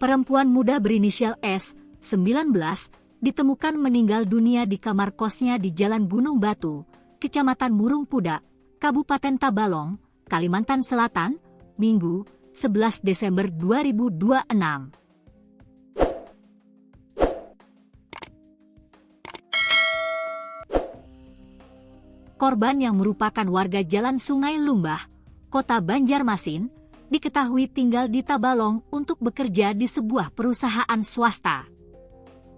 Perempuan muda berinisial S, 19, ditemukan meninggal dunia di kamar kosnya di Jalan Gunung Batu, Kecamatan Murung Pudak, Kabupaten Tabalong, Kalimantan Selatan, Minggu, 11 Desember 2026. Korban yang merupakan warga Jalan Sungai Lumbah, Kota Banjarmasin, diketahui tinggal di Tabalong untuk bekerja di sebuah perusahaan swasta.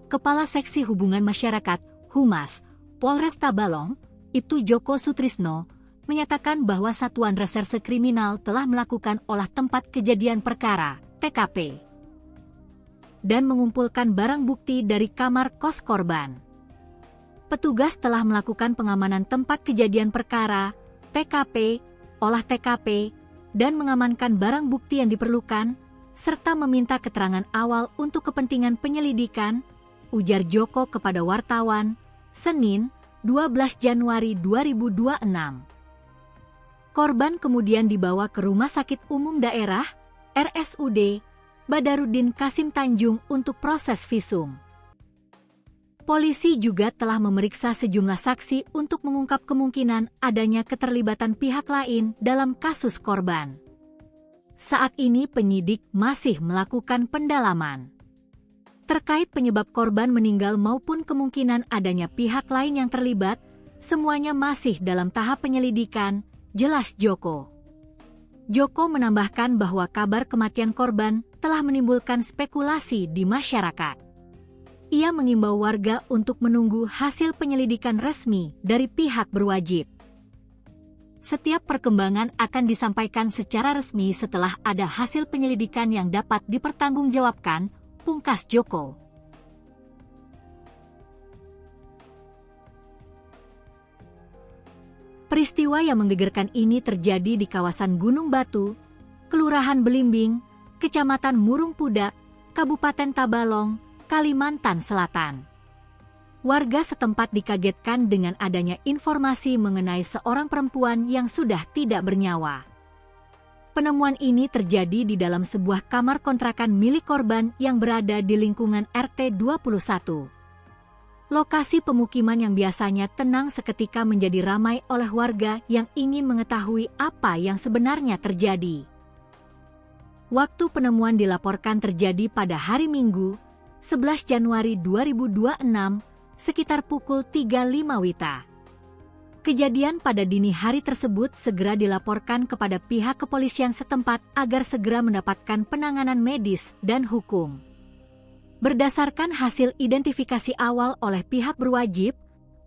Kepala Seksi Hubungan Masyarakat, Humas, Polres Tabalong, Ibtu Joko Sutrisno, menyatakan bahwa Satuan Reserse Kriminal telah melakukan olah tempat kejadian perkara, TKP, dan mengumpulkan barang bukti dari kamar kos korban. Petugas telah melakukan pengamanan tempat kejadian perkara, TKP, olah TKP, dan mengamankan barang bukti yang diperlukan, serta meminta keterangan awal untuk kepentingan penyelidikan, ujar Joko kepada wartawan, Senin, 12 Januari 2026. Korban kemudian dibawa ke Rumah Sakit Umum Daerah, RSUD, Badarudin Kasim Tanjung untuk proses visum. Polisi juga telah memeriksa sejumlah saksi untuk mengungkap kemungkinan adanya keterlibatan pihak lain dalam kasus korban. Saat ini penyidik masih melakukan pendalaman terkait penyebab korban meninggal maupun kemungkinan adanya pihak lain yang terlibat. Semuanya masih dalam tahap penyelidikan, jelas Joko. Joko menambahkan bahwa kabar kematian korban telah menimbulkan spekulasi di masyarakat. Ia mengimbau warga untuk menunggu hasil penyelidikan resmi dari pihak berwajib. Setiap perkembangan akan disampaikan secara resmi setelah ada hasil penyelidikan yang dapat dipertanggungjawabkan, pungkas Joko. Peristiwa yang menggegerkan ini terjadi di kawasan Gunung Batu, Kelurahan Belimbing, Kecamatan Murung Pudak, Kabupaten Tabalong, Kalimantan Selatan. Warga setempat dikagetkan dengan adanya informasi mengenai seorang perempuan yang sudah tidak bernyawa. Penemuan ini terjadi di dalam sebuah kamar kontrakan milik korban yang berada di lingkungan RT 21. Lokasi pemukiman yang biasanya tenang seketika menjadi ramai oleh warga yang ingin mengetahui apa yang sebenarnya terjadi. Waktu penemuan dilaporkan terjadi pada hari Minggu, 11 Januari 2026, sekitar pukul 3.05 WITA. Kejadian pada dini hari tersebut segera dilaporkan kepada pihak kepolisian setempat agar segera mendapatkan penanganan medis dan hukum. Berdasarkan hasil identifikasi awal oleh pihak berwajib,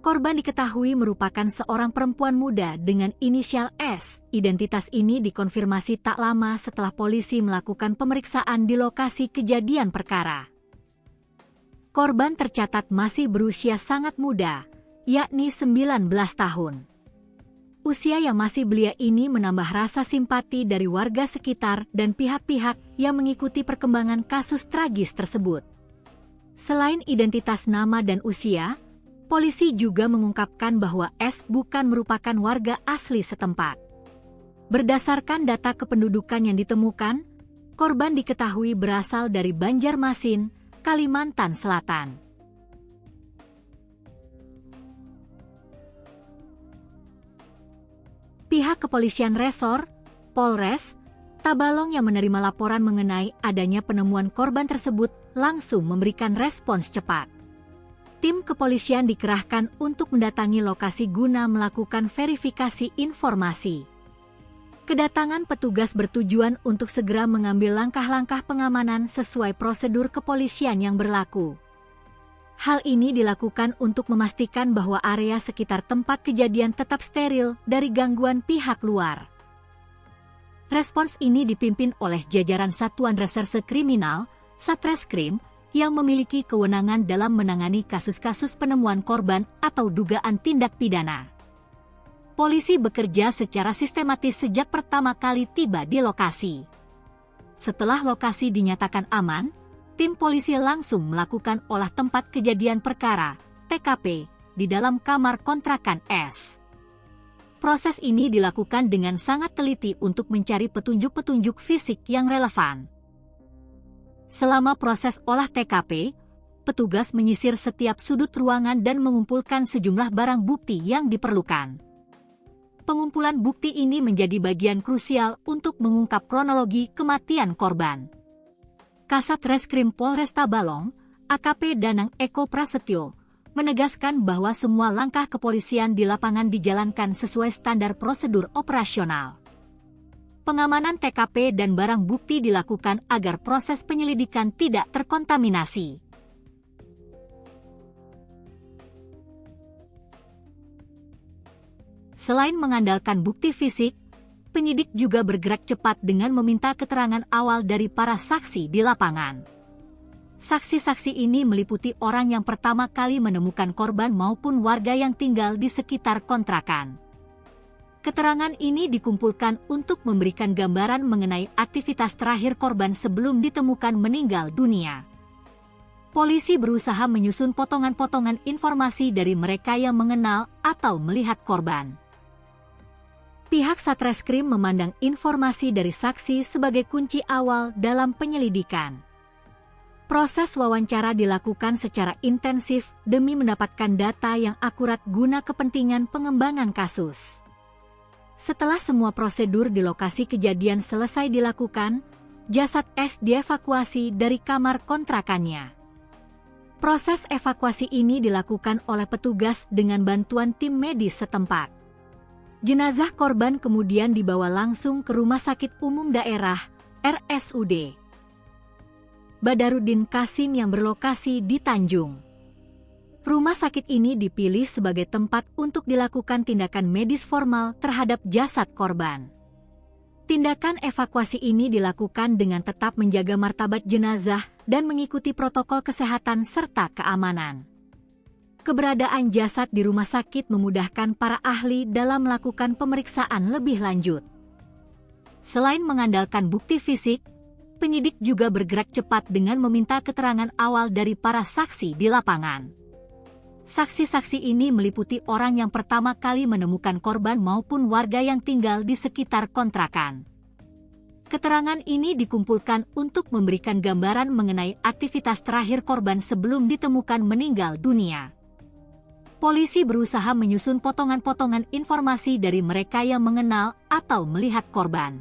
korban diketahui merupakan seorang perempuan muda dengan inisial S. Identitas ini dikonfirmasi tak lama setelah polisi melakukan pemeriksaan di lokasi kejadian perkara. Korban tercatat masih berusia sangat muda, yakni 19 tahun. Usia yang masih belia ini menambah rasa simpati dari warga sekitar dan pihak-pihak yang mengikuti perkembangan kasus tragis tersebut. Selain identitas nama dan usia, polisi juga mengungkapkan bahwa S bukan merupakan warga asli setempat. Berdasarkan data kependudukan yang ditemukan, korban diketahui berasal dari Banjarmasin, Kalimantan Selatan. Pihak kepolisian resor, Polres, Tabalong yang menerima laporan mengenai adanya penemuan korban tersebut langsung memberikan respons cepat. Tim kepolisian dikerahkan untuk mendatangi lokasi guna melakukan verifikasi informasi. Kedatangan petugas bertujuan untuk segera mengambil langkah-langkah pengamanan sesuai prosedur kepolisian yang berlaku. Hal ini dilakukan untuk memastikan bahwa area sekitar tempat kejadian tetap steril dari gangguan pihak luar. Respons ini dipimpin oleh jajaran Satuan Reserse Kriminal, Satreskrim, yang memiliki kewenangan dalam menangani kasus-kasus penemuan korban atau dugaan tindak pidana. Polisi bekerja secara sistematis sejak pertama kali tiba di lokasi. Setelah lokasi dinyatakan aman, tim polisi langsung melakukan olah tempat kejadian perkara, TKP, di dalam kamar kontrakan S. Proses ini dilakukan dengan sangat teliti untuk mencari petunjuk-petunjuk fisik yang relevan. Selama proses olah TKP, petugas menyisir setiap sudut ruangan dan mengumpulkan sejumlah barang bukti yang diperlukan. Pengumpulan bukti ini menjadi bagian krusial untuk mengungkap kronologi kematian korban. Kasat Reskrim Polresta Balong, AKP Danang Eko Prasetyo, menegaskan bahwa semua langkah kepolisian di lapangan dijalankan sesuai standar prosedur operasional. Pengamanan TKP dan barang bukti dilakukan agar proses penyelidikan tidak terkontaminasi. Selain mengandalkan bukti fisik, penyidik juga bergerak cepat dengan meminta keterangan awal dari para saksi di lapangan. Saksi-saksi ini meliputi orang yang pertama kali menemukan korban maupun warga yang tinggal di sekitar kontrakan. Keterangan ini dikumpulkan untuk memberikan gambaran mengenai aktivitas terakhir korban sebelum ditemukan meninggal dunia. Polisi berusaha menyusun potongan-potongan informasi dari mereka yang mengenal atau melihat korban. Pihak Satreskrim memandang informasi dari saksi sebagai kunci awal dalam penyelidikan. Proses wawancara dilakukan secara intensif demi mendapatkan data yang akurat guna kepentingan pengembangan kasus. Setelah semua prosedur di lokasi kejadian selesai dilakukan, jasad S dievakuasi dari kamar kontrakannya. Proses evakuasi ini dilakukan oleh petugas dengan bantuan tim medis setempat. Jenazah korban kemudian dibawa langsung ke Rumah Sakit Umum Daerah, RSUD Badarudin Qasim yang berlokasi di Tanjung. Rumah sakit ini dipilih sebagai tempat untuk dilakukan tindakan medis formal terhadap jasad korban. Tindakan evakuasi ini dilakukan dengan tetap menjaga martabat jenazah dan mengikuti protokol kesehatan serta keamanan. Keberadaan jasad di rumah sakit memudahkan para ahli dalam melakukan pemeriksaan lebih lanjut. Selain mengandalkan bukti fisik, penyidik juga bergerak cepat dengan meminta keterangan awal dari para saksi di lapangan. Saksi-saksi ini meliputi orang yang pertama kali menemukan korban maupun warga yang tinggal di sekitar kontrakan. Keterangan ini dikumpulkan untuk memberikan gambaran mengenai aktivitas terakhir korban sebelum ditemukan meninggal dunia. Polisi berusaha menyusun potongan-potongan informasi dari mereka yang mengenal atau melihat korban.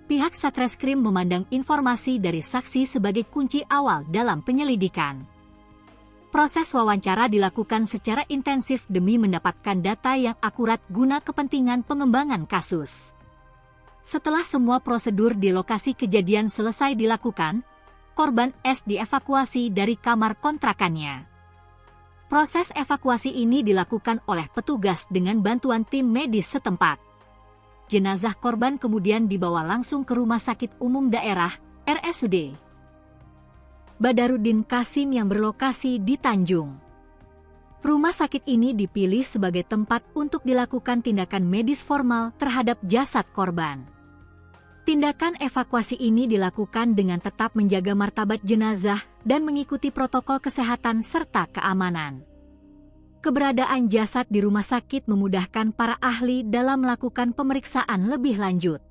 Pihak Satreskrim memandang informasi dari saksi sebagai kunci awal dalam penyelidikan. Proses wawancara dilakukan secara intensif demi mendapatkan data yang akurat guna kepentingan pengembangan kasus. Setelah semua prosedur di lokasi kejadian selesai dilakukan, korban S dievakuasi dari kamar kontrakannya. Proses evakuasi ini dilakukan oleh petugas dengan bantuan tim medis setempat. Jenazah korban kemudian dibawa langsung ke Rumah Sakit Umum Daerah, RSUD Badarudin Qasim yang berlokasi di Tanjung. Rumah sakit ini dipilih sebagai tempat untuk dilakukan tindakan medis formal terhadap jasad korban. Tindakan evakuasi ini dilakukan dengan tetap menjaga martabat jenazah dan mengikuti protokol kesehatan serta keamanan. Keberadaan jasad di rumah sakit memudahkan para ahli dalam melakukan pemeriksaan lebih lanjut.